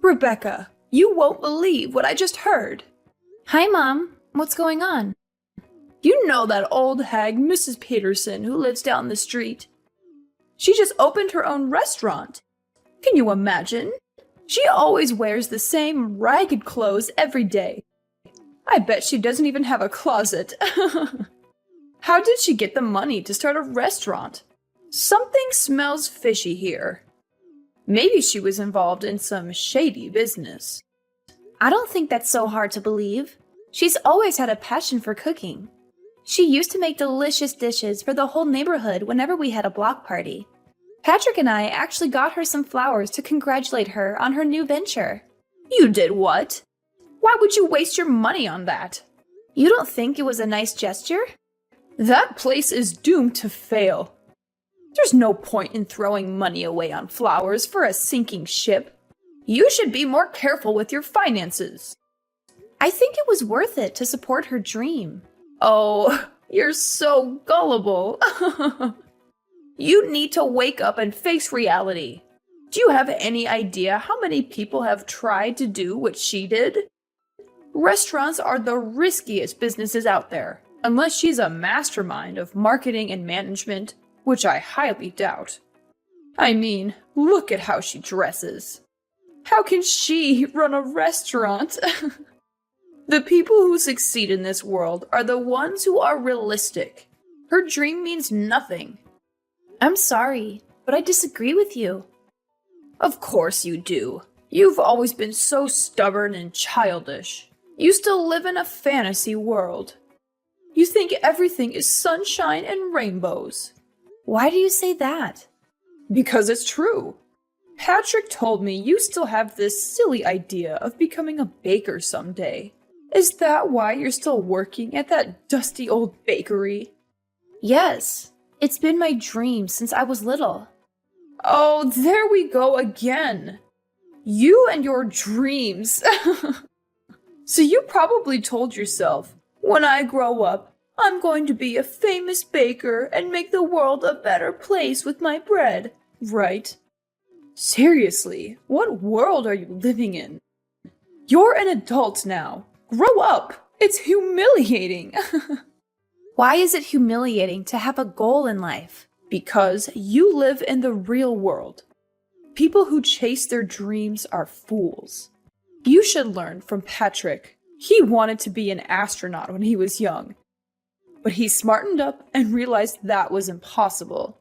Rebecca, you won't believe what I just heard. Hi, Mom. What's going on? You know that old hag, Mrs. Peterson, who lives down the street? She just opened her own restaurant. Can you imagine? She always wears the same ragged clothes every day. I bet she doesn't even have a closet. How did she get the money to start a restaurant? Something smells fishy here. Maybe she was involved in some shady business. I don't think that's so hard to believe. She's always had a passion for cooking. She used to make delicious dishes for the whole neighborhood whenever we had a block party. Patrick and I actually got her some flowers to congratulate her on her new venture. You did what? Why would you waste your money on that? You don't think it was a nice gesture? That place is doomed to fail. There's no point in throwing money away on flowers for a sinking ship. You should be more careful with your finances. I think it was worth it to support her dream. Oh, you're so gullible. You need to wake up and face reality. Do you have any idea how many people have tried to do what she did? Restaurants are the riskiest businesses out there, unless she's a mastermind of marketing and management, which I highly doubt. I mean, look at how she dresses. How can she run a restaurant? The people who succeed in this world are the ones who are realistic. Her dream means nothing. I'm sorry, but I disagree with you. Of course you do. You've always been so stubborn and childish. You still live in a fantasy world. You think everything is sunshine and rainbows. Why do you say that? Because it's true. Patrick told me you still have this silly idea of becoming a baker someday. Is that why you're still working at that dusty old bakery? Yes, it's been my dream since I was little. Oh, there we go again. You and your dreams. So you probably told yourself, when I grow up, I'm going to be a famous baker and make the world a better place with my bread, right? Seriously, what world are you living in? You're an adult now. Grow up. It's humiliating. Why is it humiliating to have a goal in life? Because you live in the real world. People who chase their dreams are fools. You should learn from Patrick. He wanted to be an astronaut when he was young. But he smartened up and realized that was impossible.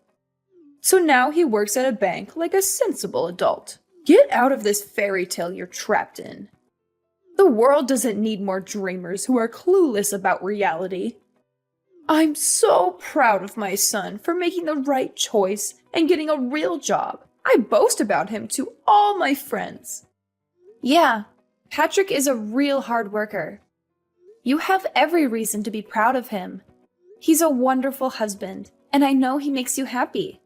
So now he works at a bank like a sensible adult. Get out of this fairy tale you're trapped in. The world doesn't need more dreamers who are clueless about reality. I'm so proud of my son for making the right choice and getting a real job. I boast about him to all my friends. Yeah, Patrick is a real hard worker. You have every reason to be proud of him. He's a wonderful husband, and I know he makes you happy.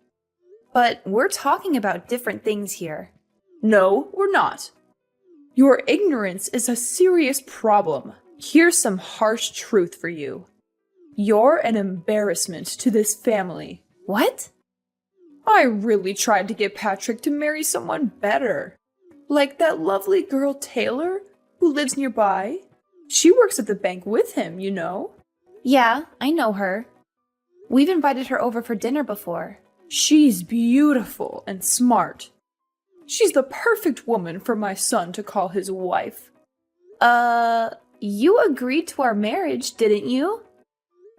But we're talking about different things here. No, we're not. Your ignorance is a serious problem. Here's some harsh truth for you. You're an embarrassment to this family. What? I really tried to get Patrick to marry someone better. Like that lovely girl Taylor, who lives nearby. She works at the bank with him, you know. Yeah, I know her. We've invited her over for dinner before. She's beautiful and smart. She's the perfect woman for my son to call his wife. You agreed to our marriage, didn't you?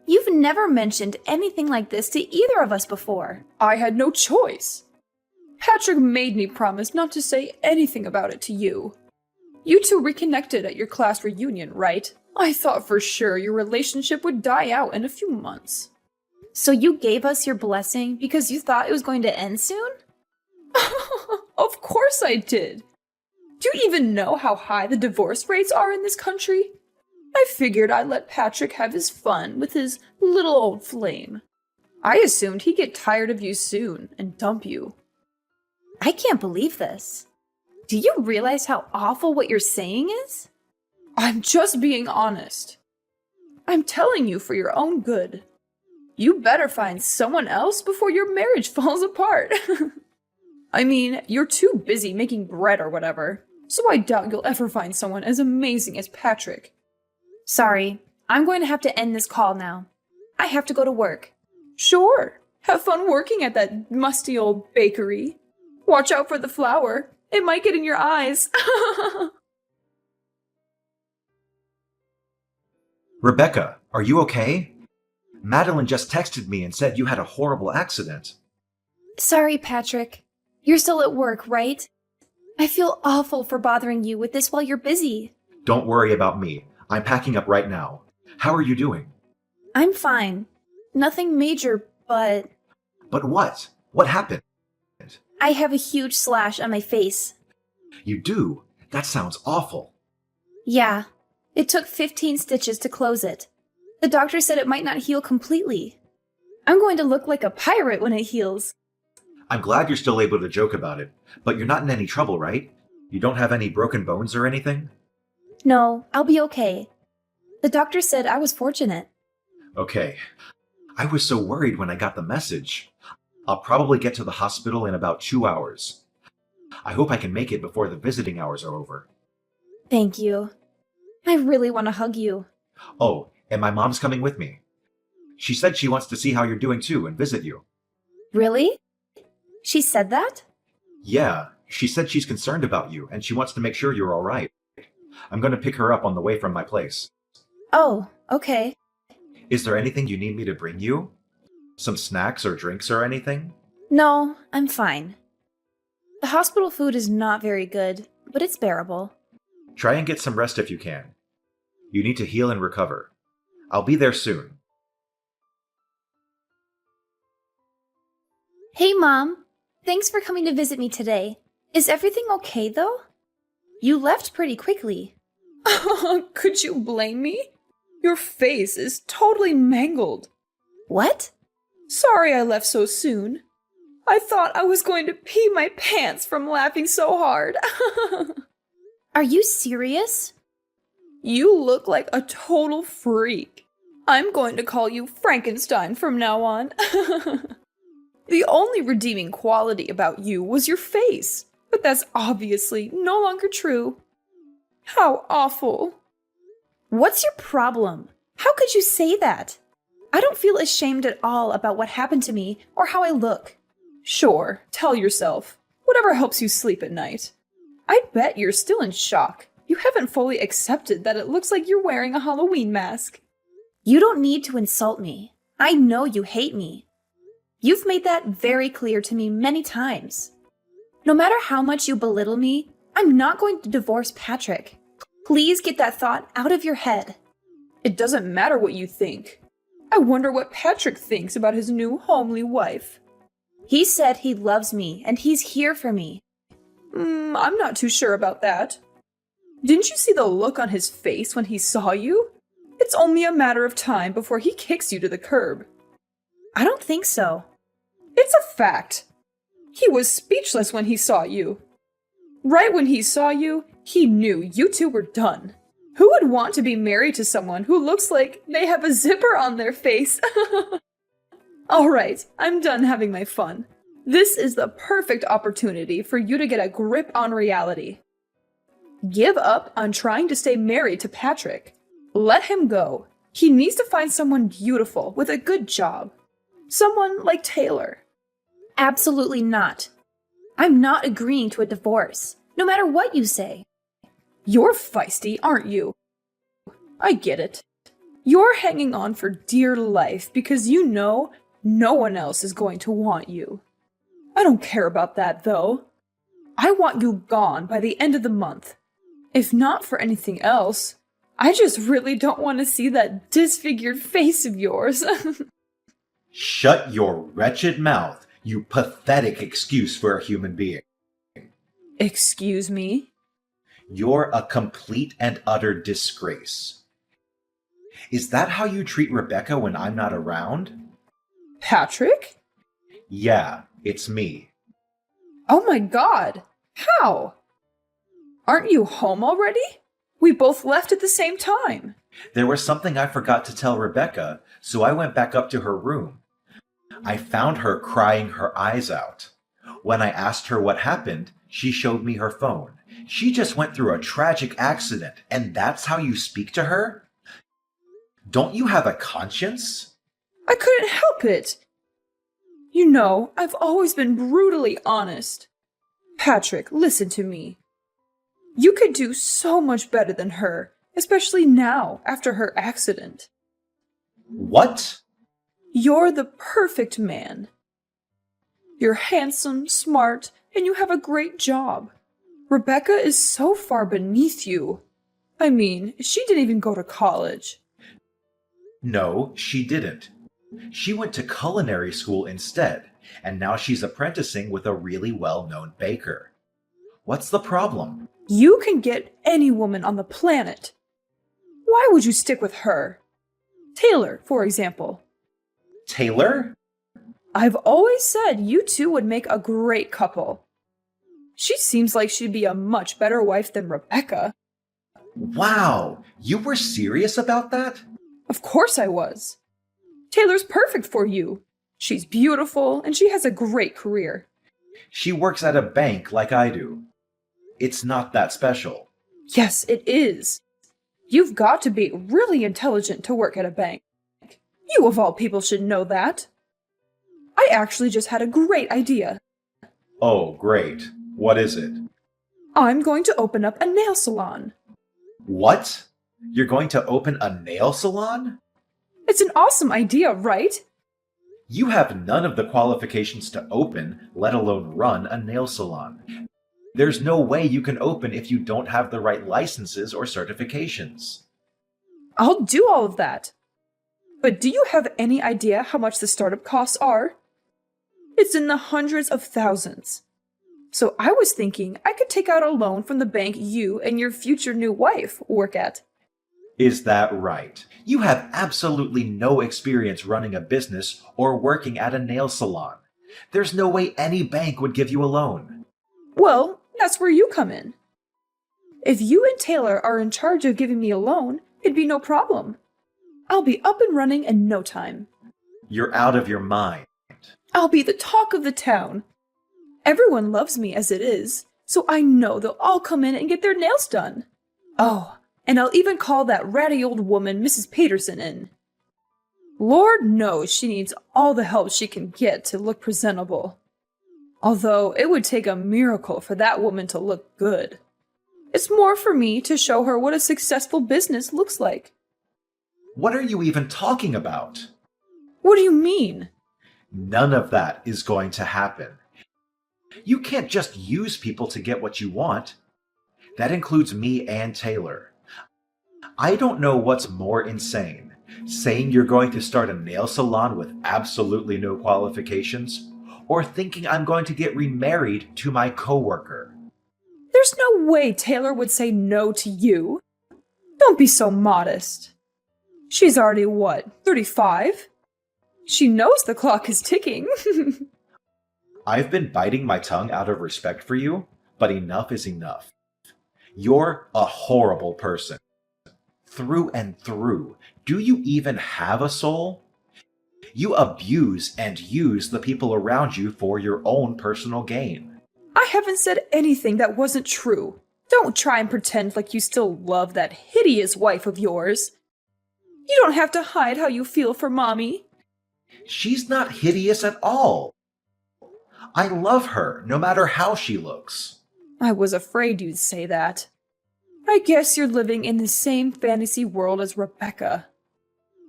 You've never mentioned anything like this to either of us before. I had no choice. Patrick made me promise not to say anything about it to you. You two reconnected at your class reunion, right? I thought for sure your relationship would die out in a few months. So you gave us your blessing because you thought it was going to end soon? Of course I did. Do you even know how high the divorce rates are in this country? I figured I'd let Patrick have his fun with his little old flame. I assumed he'd get tired of you soon and dump you. I can't believe this. Do you realize how awful what you're saying is? I'm just being honest. I'm telling you for your own good. You better find someone else before your marriage falls apart. I mean, you're too busy making bread or whatever. so I doubt you'll ever find someone as amazing as Patrick. Sorry, I'm going to have to end this call now. I have to go to work. Sure, have fun working at that musty old bakery. Watch out for the flour. It might get in your eyes. Rebecca, are you okay? Madeline just texted me and said you had a horrible accident. Sorry, Patrick. You're still at work, right? I feel awful for bothering you with this while you're busy. Don't worry about me. I'm packing up right now. How are you doing? I'm fine. Nothing major, but But what? What happened? I have a huge slash on my face. You do? That sounds awful. Yeah, it took 15 stitches to close it. The doctor said it might not heal completely. I'm going to look like a pirate when it heals. I'm glad you're still able to joke about it, but you're not in any trouble, right? You don't have any broken bones or anything? No, I'll be okay. The doctor said I was fortunate. Okay. I was so worried when I got the message. I'll probably get to the hospital in about 2 hours. I hope I can make it before the visiting hours are over. Thank you. I really want to hug you. Oh, and my mom's coming with me. She said she wants to see how you're doing too and visit you. Really? She said that? Yeah, she said she's concerned about you and she wants to make sure you're all right. I'm going to pick her up on the way from my place. Oh, okay. Is there anything you need me to bring you? Some snacks or drinks or anything? No, I'm fine. The hospital food is not very good, but it's bearable. Try and get some rest if you can. You need to heal and recover. I'll be there soon. Hey, Mom. Thanks for coming to visit me today. Is everything okay, though? You left pretty quickly. Could you blame me? Your face is totally mangled. What? Sorry I left so soon. I thought I was going to pee my pants from laughing so hard. Are you serious? You look like a total freak. I'm going to call you Frankenstein from now on. The only redeeming quality about you was your face, but that's obviously no longer true. How awful. What's your problem? How could you say that? I don't feel ashamed at all about what happened to me or how I look. Sure, tell yourself. Whatever helps you sleep at night. I bet you're still in shock. You haven't fully accepted that it looks like you're wearing a Halloween mask. You don't need to insult me. I know you hate me. You've made that very clear to me many times. No matter how much you belittle me, I'm not going to divorce Patrick. Please get that thought out of your head. It doesn't matter what you think. I wonder what Patrick thinks about his new homely wife. He said he loves me and he's here for me. I'm not too sure about that. Didn't you see the look on his face when he saw you? It's only a matter of time before he kicks you to the curb. I don't think so. It's a fact. He was speechless when he saw you. Right when he saw you, he knew you two were done. Who would want to be married to someone who looks like they have a zipper on their face? All right, I'm done having my fun. This is the perfect opportunity for you to get a grip on reality. Give up on trying to stay married to Patrick. Let him go. He needs to find someone beautiful with a good job. Someone like Taylor. Absolutely not. I'm not agreeing to a divorce, no matter what you say. You're feisty, aren't you? I get it. You're hanging on for dear life because you know no one else is going to want you. I don't care about that, though. I want you gone by the end of the month. If not for anything else, I just really don't want to see that disfigured face of yours. Shut your wretched mouth, you pathetic excuse for a human being. Excuse me? You're a complete and utter disgrace. Is that how you treat Rebecca when I'm not around? Patrick? Yeah, it's me. Oh my god! How? Aren't you home already? We both left at the same time. There was something I forgot to tell Rebecca, so I went back up to her room. I found her crying her eyes out. When I asked her what happened, she showed me her phone, She just went through a tragic accident, and that's how you speak to her? Don't you have a conscience? I couldn't help it. You know, I've always been brutally honest. Patrick, listen to me. You could do so much better than her, especially now, after her accident. What? You're the perfect man. You're handsome, smart, and you have a great job. Rebecca is so far beneath you. I mean, she didn't even go to college. No, she didn't. She went to culinary school instead, and now she's apprenticing with a really well-known baker. What's the problem? You can get any woman on the planet. Why would you stick with her? Taylor, for example. Taylor? I've always said you two would make a great couple. She seems like she'd be a much better wife than Rebecca. Wow, you were serious about that? Of course I was. Taylor's perfect for you. She's beautiful and she has a great career. She works at a bank like I do. It's not that special. Yes, it is. You've got to be really intelligent to work at a bank. You of all people should know that. I actually just had a great idea. Oh, great. What is it? I'm going to open up a nail salon. What? You're going to open a nail salon? It's an awesome idea, right? You have none of the qualifications to open, let alone run, a nail salon. There's no way you can open if you don't have the right licenses or certifications. I'll do all of that. But do you have any idea how much the startup costs are? It's in the hundreds of thousands. So I was thinking I could take out a loan from the bank you and your future new wife work at. Is that right? You have absolutely no experience running a business or working at a nail salon. There's no way any bank would give you a loan. Well, that's where you come in. If you and Taylor are in charge of giving me a loan, it'd be no problem. I'll be up and running in no time. You're out of your mind. I'll be the talk of the town. Everyone loves me as it is, so I know they'll all come in and get their nails done. Oh, and I'll even call that ratty old woman Mrs. Peterson in. Lord knows she needs all the help she can get to look presentable. Although it would take a miracle for that woman to look good. It's more for me to show her what a successful business looks like. What are you even talking about? What do you mean? None of that is going to happen. You can't just use people to get what you want. That includes me and Taylor. I don't know what's more insane, saying you're going to start a nail salon with absolutely no qualifications, or thinking I'm going to get remarried to my coworker. There's no way Taylor would say no to you. Don't be so modest. She's already, 35? She knows the clock is ticking. I've been biting my tongue out of respect for you, but enough is enough. You're a horrible person. Through and through. Do you even have a soul? You abuse and use the people around you for your own personal gain. I haven't said anything that wasn't true. Don't try and pretend like you still love that hideous wife of yours. You don't have to hide how you feel for Mommy. She's not hideous at all. I love her, no matter how she looks. I was afraid you'd say that. I guess you're living in the same fantasy world as Rebecca.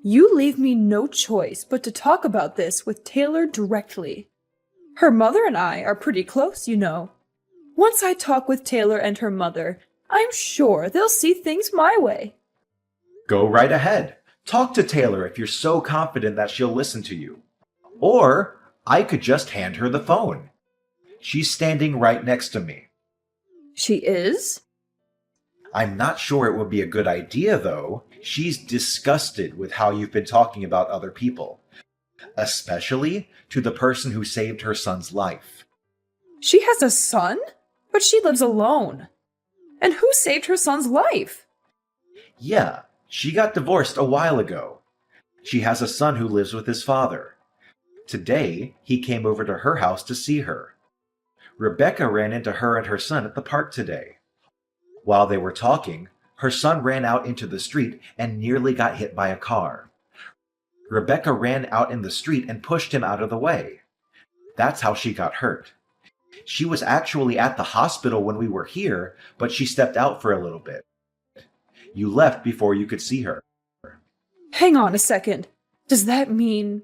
You leave me no choice but to talk about this with Taylor directly. Her mother and I are pretty close, you know. Once I talk with Taylor and her mother, I'm sure they'll see things my way. Go right ahead. Talk to Taylor if you're so confident that she'll listen to you. Or I could just hand her the phone. She's standing right next to me. She is? I'm not sure it would be a good idea, though. She's disgusted with how you've been talking about other people, especially to the person who saved her son's life. She has a son? But she lives alone. And who saved her son's life? Yeah, she got divorced a while ago. She has a son who lives with his father. Today, he came over to her house to see her. Rebecca ran into her and her son at the park today. While they were talking, her son ran out into the street and nearly got hit by a car. Rebecca ran out in the street and pushed him out of the way. That's how she got hurt. She was actually at the hospital when we were here, but she stepped out for a little bit. You left before you could see her. Hang on a second. Does that mean...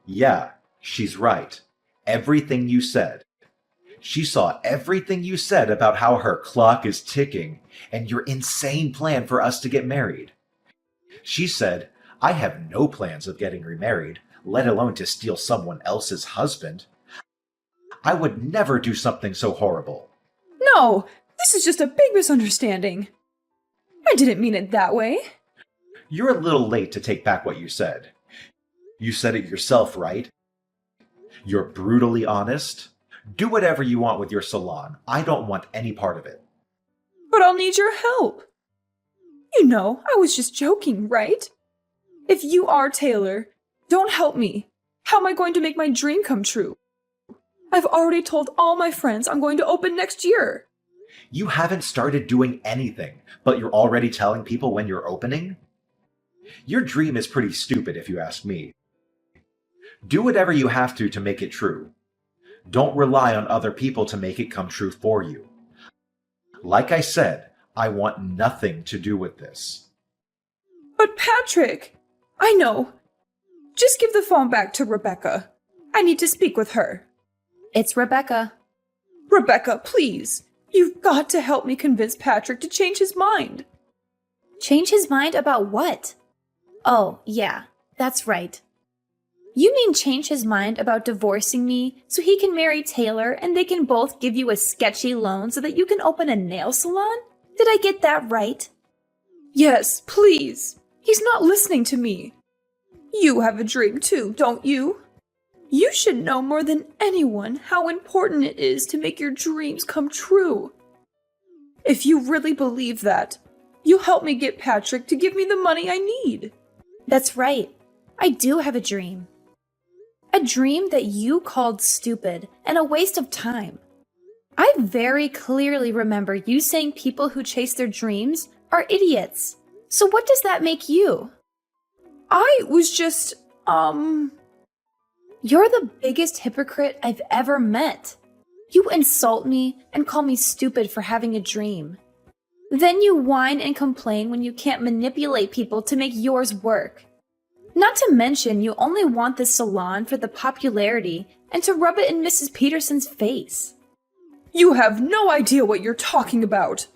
Yeah, she's right. Everything you said. She saw everything you said about how her clock is ticking and your insane plan for us to get married. She said, I have no plans of getting remarried, let alone to steal someone else's husband. I would never do something so horrible. No, this is just a big misunderstanding. I didn't mean it that way. You're a little late to take back what you said. You said it yourself, right? You're brutally honest. Do whatever you want with your salon. I don't want any part of it. But I'll need your help. You know, I was just joking, right? If you are Taylor, don't help me. How am I going to make my dream come true? I've already told all my friends I'm going to open next year. You haven't started doing anything, but you're already telling people when you're opening? Your dream is pretty stupid if you ask me. Do whatever you have to make it true. Don't rely on other people to make it come true for you. Like I said, I want nothing to do with this. But Patrick, I know. Just give the phone back to Rebecca. I need to speak with her. It's Rebecca. Rebecca, please. You've got to help me convince Patrick to change his mind. Change his mind about what? Oh, yeah, that's right. You mean change his mind about divorcing me so he can marry Taylor and they can both give you a sketchy loan so that you can open a nail salon? Did I get that right? Yes, please. He's not listening to me. You have a dream too, don't you? You should know more than anyone how important it is to make your dreams come true. If you really believe that, you help me get Patrick to give me the money I need. That's right. I do have a dream. A dream that you called stupid and a waste of time. I very clearly remember you saying people who chase their dreams are idiots. So what does that make you? I was just, You're the biggest hypocrite I've ever met. You insult me and call me stupid for having a dream. Then you whine and complain when you can't manipulate people to make yours work. Not to mention, you only want this salon for the popularity and to rub it in Mrs. Peterson's face. You have no idea what you're talking about.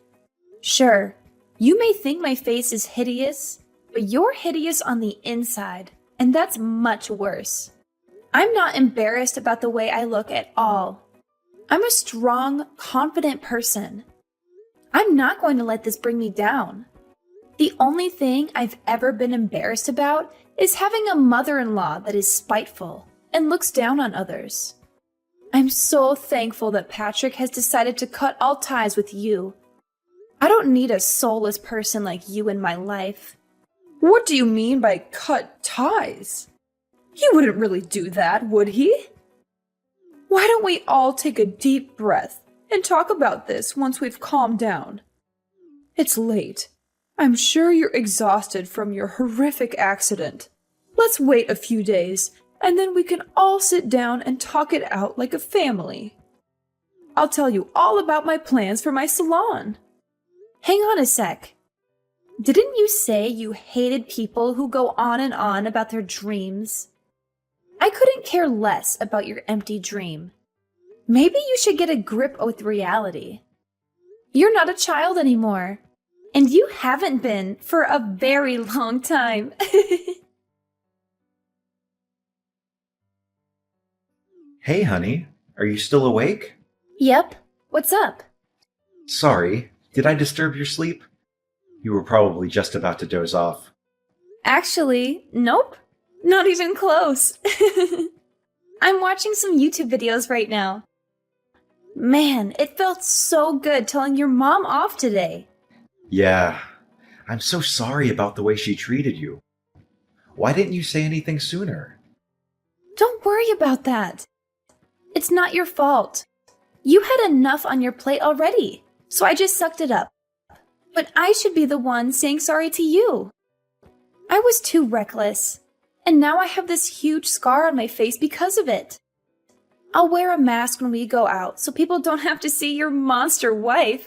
Sure, you may think my face is hideous, but you're hideous on the inside, and that's much worse. I'm not embarrassed about the way I look at all. I'm a strong, confident person. I'm not going to let this bring me down. The only thing I've ever been embarrassed about is having a mother-in-law that is spiteful and looks down on others. I'm so thankful that Patrick has decided to cut all ties with you. I don't need a soulless person like you in my life. What do you mean by cut ties? He wouldn't really do that, would he? Why don't we all take a deep breath and talk about this once we've calmed down? It's late. I'm sure you're exhausted from your horrific accident. Let's wait a few days, and then we can all sit down and talk it out like a family. I'll tell you all about my plans for my salon. Hang on a sec. Didn't you say you hated people who go on and on about their dreams? I couldn't care less about your empty dream. Maybe you should get a grip with reality. You're not a child anymore. And you haven't been for a very long time. Hey, honey, are you still awake? Yep. What's up? Sorry, did I disturb your sleep? You were probably just about to doze off. Actually, nope. Not even close. I'm watching some YouTube videos right now. Man, it felt so good telling your mom off today. Yeah, I'm so sorry about the way she treated you. Why didn't you say anything sooner? Don't worry about that. It's not your fault. You had enough on your plate already, so I just sucked it up. But I should be the one saying sorry to you. I was too reckless, and now I have this huge scar on my face because of it. I'll wear a mask when we go out so people don't have to see your monster wife.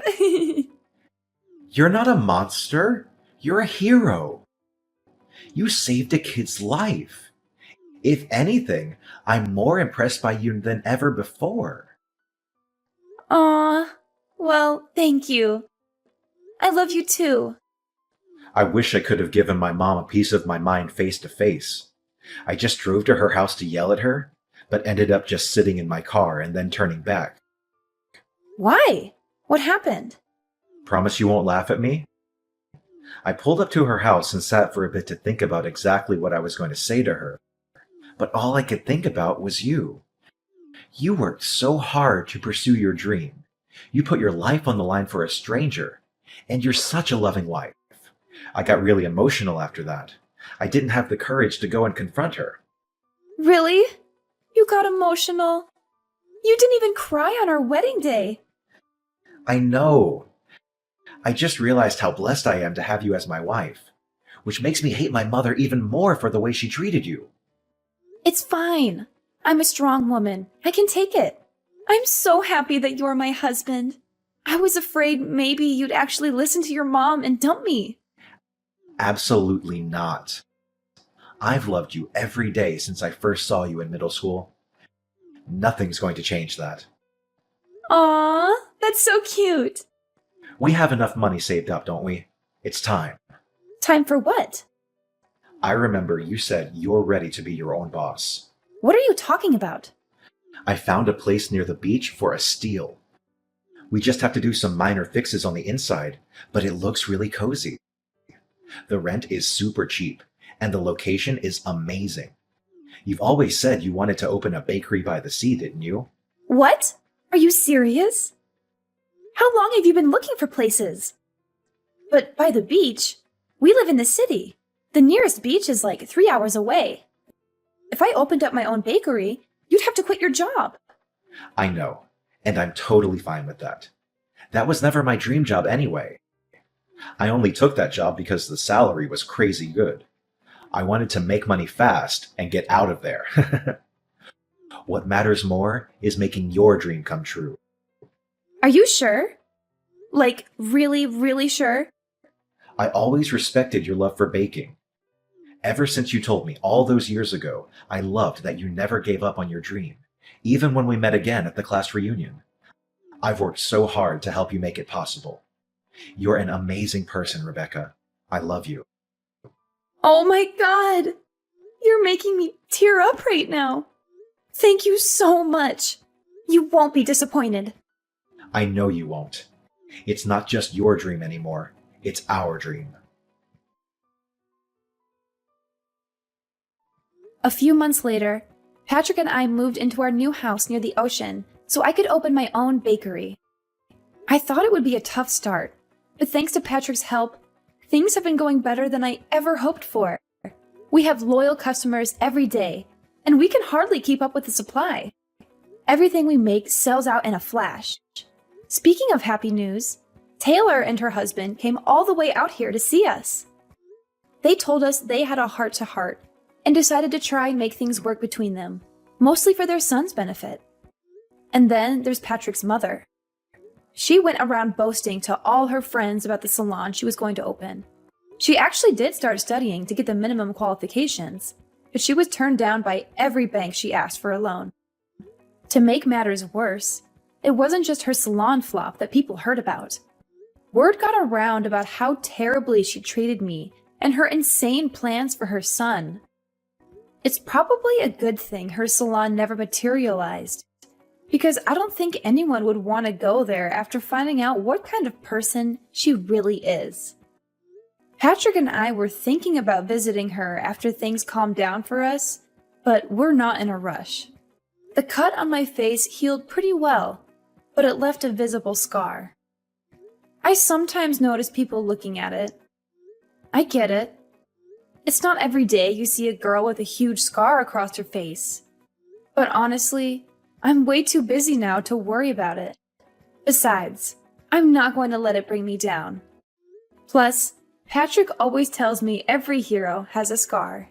You're not a monster. You're a hero. You saved a kid's life. If anything, I'm more impressed by you than ever before. Aw, well, thank you. I love you too. I wish I could have given my mom a piece of my mind face to face. I just drove to her house to yell at her, but ended up just sitting in my car and then turning back. Why? What happened? Promise you won't laugh at me? I pulled up to her house and sat for a bit to think about exactly what I was going to say to her. But all I could think about was you. You worked so hard to pursue your dream. You put your life on the line for a stranger. And you're such a loving wife. I got really emotional after that. I didn't have the courage to go and confront her. Really? You got emotional? You didn't even cry on our wedding day. I know. I just realized how blessed I am to have you as my wife, which makes me hate my mother even more for the way she treated you. It's fine. I'm a strong woman. I can take it. I'm so happy that you're my husband. I was afraid maybe you'd actually listen to your mom and dump me. Absolutely not. I've loved you every day since I first saw you in middle school. Nothing's going to change that. Aw, that's so cute. We have enough money saved up, don't we? It's time. Time for what? I remember you said you're ready to be your own boss. What are you talking about? I found a place near the beach for a steal. We just have to do some minor fixes on the inside, but it looks really cozy. The rent is super cheap, and the location is amazing. You've always said you wanted to open a bakery by the sea, didn't you? What? Are you serious? How long have you been looking for places? But by the beach? We live in the city. The nearest beach is like 3 hours away. If I opened up my own bakery, you'd have to quit your job. I know, and I'm totally fine with that. That was never my dream job anyway. I only took that job because the salary was crazy good. I wanted to make money fast and get out of there. What matters more is making your dream come true. Are you sure? Like, really, really sure? I always respected your love for baking. Ever since you told me all those years ago, I loved that you never gave up on your dream, even when we met again at the class reunion. I've worked so hard to help you make it possible. You're an amazing person, Rebecca. I love you. Oh my God! You're making me tear up right now. Thank you so much. You won't be disappointed. I know you won't. It's not just your dream anymore. It's our dream. A few months later, Patrick and I moved into our new house near the ocean so I could open my own bakery. I thought it would be a tough start, but thanks to Patrick's help, things have been going better than I ever hoped for. We have loyal customers every day, and we can hardly keep up with the supply. Everything we make sells out in a flash. Speaking of happy news, Taylor and her husband came all the way out here to see us. They told us they had a heart-to-heart and decided to try and make things work between them, mostly for their son's benefit. And then there's Patrick's mother. She went around boasting to all her friends about the salon she was going to open. She actually did start studying to get the minimum qualifications, but she was turned down by every bank she asked for a loan. To make matters worse, it wasn't just her salon flop that people heard about. Word got around about how terribly she treated me and her insane plans for her son. It's probably a good thing her salon never materialized, because I don't think anyone would want to go there after finding out what kind of person she really is. Patrick and I were thinking about visiting her after things calmed down for us, but we're not in a rush. The cut on my face healed pretty well, but it left a visible scar. I sometimes notice people looking at it. I get it. It's not every day you see a girl with a huge scar across her face. But honestly, I'm way too busy now to worry about it. Besides, I'm not going to let it bring me down. Plus, Patrick always tells me every hero has a scar.